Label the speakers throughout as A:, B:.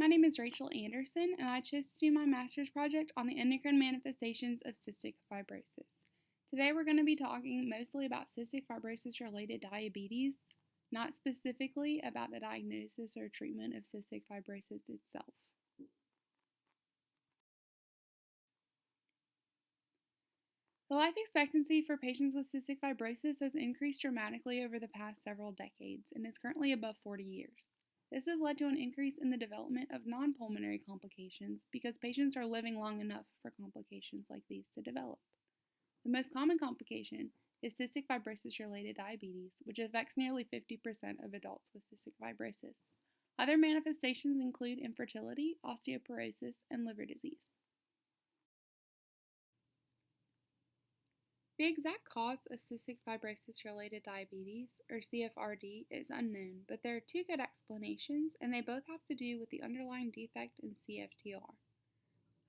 A: My name is Rachel Anderson, and I chose to do my master's project on the endocrine manifestations of cystic fibrosis. Today, we're going to be talking mostly about cystic fibrosis related diabetes, not specifically about the diagnosis or treatment of cystic fibrosis itself. The life expectancy for patients with cystic fibrosis has increased dramatically over the past several decades and is currently above 40 years. This has led to an increase in the development of non pulmonary complications because patients are living long enough for complications like these to develop. The most common complication is cystic fibrosis related diabetes, which affects nearly 50% of adults with cystic fibrosis. Other manifestations include infertility, osteoporosis, and liver disease. The exact cause of cystic fibrosis related diabetes, or CFRD, is unknown, but there are two good explanations, and they both have to do with the underlying defect in CFTR.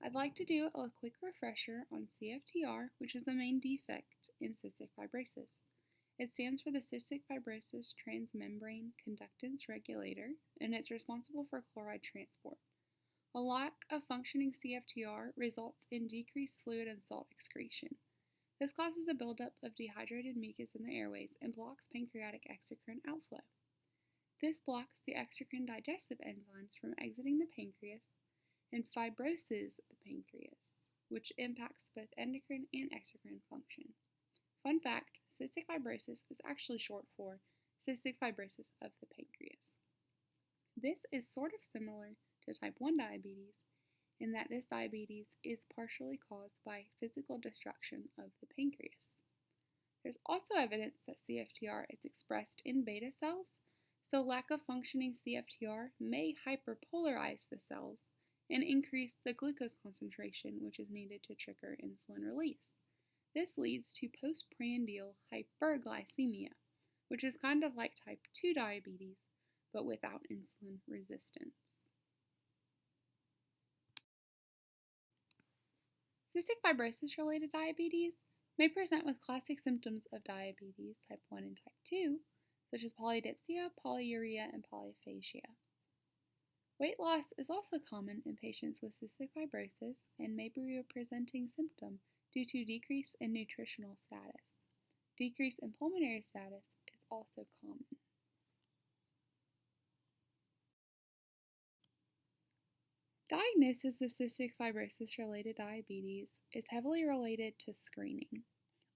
A: I'd like to do a quick refresher on CFTR, which is the main defect in cystic fibrosis. It stands for the cystic fibrosis transmembrane conductance regulator, and it's responsible for chloride transport. A lack of functioning CFTR results in decreased fluid and salt excretion. This causes a buildup of dehydrated mucus in the airways and blocks pancreatic exocrine outflow. This blocks the exocrine digestive enzymes from exiting the pancreas and fibroses the pancreas, which impacts both endocrine and exocrine function. Fun fact, cystic fibrosis is actually short for cystic fibrosis of the pancreas. This is sort of similar to type 1 diabetes, in that this diabetes is partially caused by physical destruction of the pancreas. There's also evidence that CFTR is expressed in beta cells, so lack of functioning CFTR may hyperpolarize the cells and increase the glucose concentration which is needed to trigger insulin release. This leads to postprandial hyperglycemia, which is kind of like type 2 diabetes, but without insulin resistance. Cystic fibrosis related diabetes may present with classic symptoms of diabetes type 1 and type 2, such as polydipsia, polyuria, and polyphagia. Weight loss is also common in patients with cystic fibrosis and may be a presenting symptom due to decrease in nutritional status. Decrease in pulmonary status is also common. Diagnosis of cystic fibrosis related diabetes is heavily related to screening.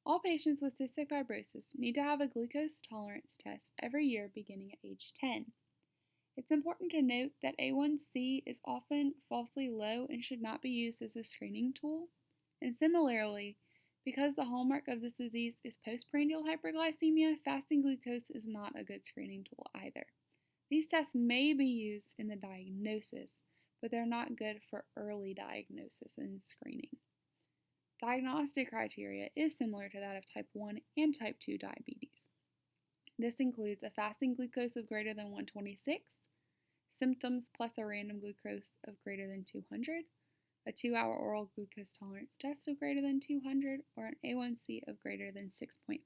A: All patients with cystic fibrosis need to have a glucose tolerance test every year beginning at age 10. It's important to note that A1C is often falsely low and should not be used as a screening tool. And similarly, because the hallmark of this disease is postprandial hyperglycemia, fasting glucose is not a good screening tool either. These tests may be used in the diagnosis, but they're not good for early diagnosis and screening. Diagnostic criteria is similar to that of type 1 and type 2 diabetes. This includes a fasting glucose of greater than 126, symptoms plus a random glucose of greater than 200, a 2-hour oral glucose tolerance test of greater than 200, or an A1C of greater than 6.5.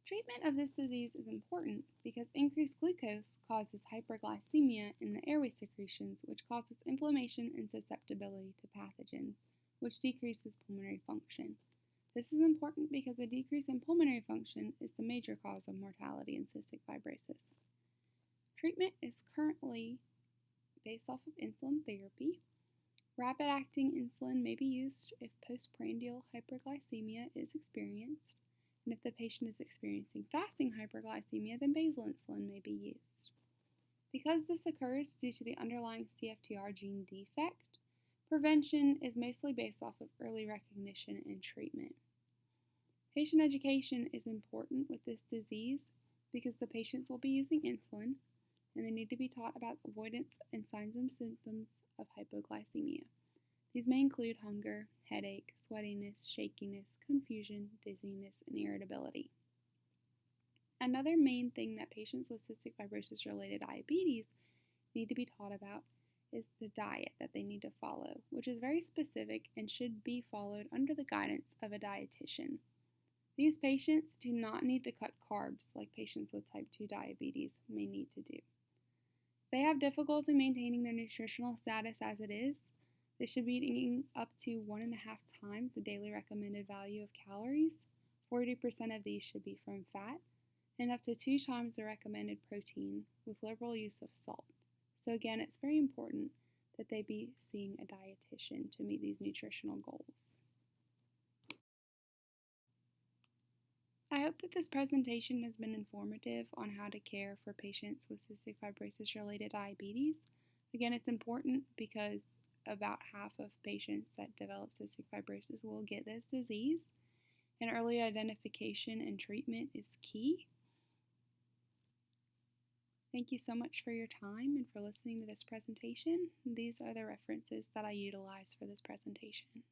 A: Treatment of this disease is important because increased glucose causes hyperglycemia in the airway secretions, which causes inflammation and susceptibility to pathogens, which decreases pulmonary function. This is important because a decrease in pulmonary function is the major cause of mortality in cystic fibrosis. Treatment is currently based off of insulin therapy. Rapid-acting insulin may be used if postprandial hyperglycemia is experienced. And if the patient is experiencing fasting hyperglycemia, then basal insulin may be used. Because this occurs due to the underlying CFTR gene defect, prevention is mostly based off of early recognition and treatment. Patient education is important with this disease because the patients will be using insulin and they need to be taught about avoidance and signs and symptoms of hypoglycemia. These may include hunger, headache, sweatiness, shakiness, confusion, dizziness, and irritability. Another main thing that patients with cystic fibrosis related diabetes need to be taught about is the diet that they need to follow, which is very specific and should be followed under the guidance of a dietitian. These patients do not need to cut carbs like patients with type 2 diabetes may need to do. They have difficulty maintaining their nutritional status as it is. They should be eating up to 1.5 times the daily recommended value of calories. 40% of these should be from fat, and up to 2 times the recommended protein with liberal use of salt. So again, it's very important that they be seeing a dietitian to meet these nutritional goals. I hope that this presentation has been informative on how to care for patients with cystic fibrosis related diabetes. Again, it's important because about half of patients that develop cystic fibrosis will get this disease, and early identification and treatment is key. Thank you so much for your time and for listening to this presentation. These are the references that I utilize for this presentation.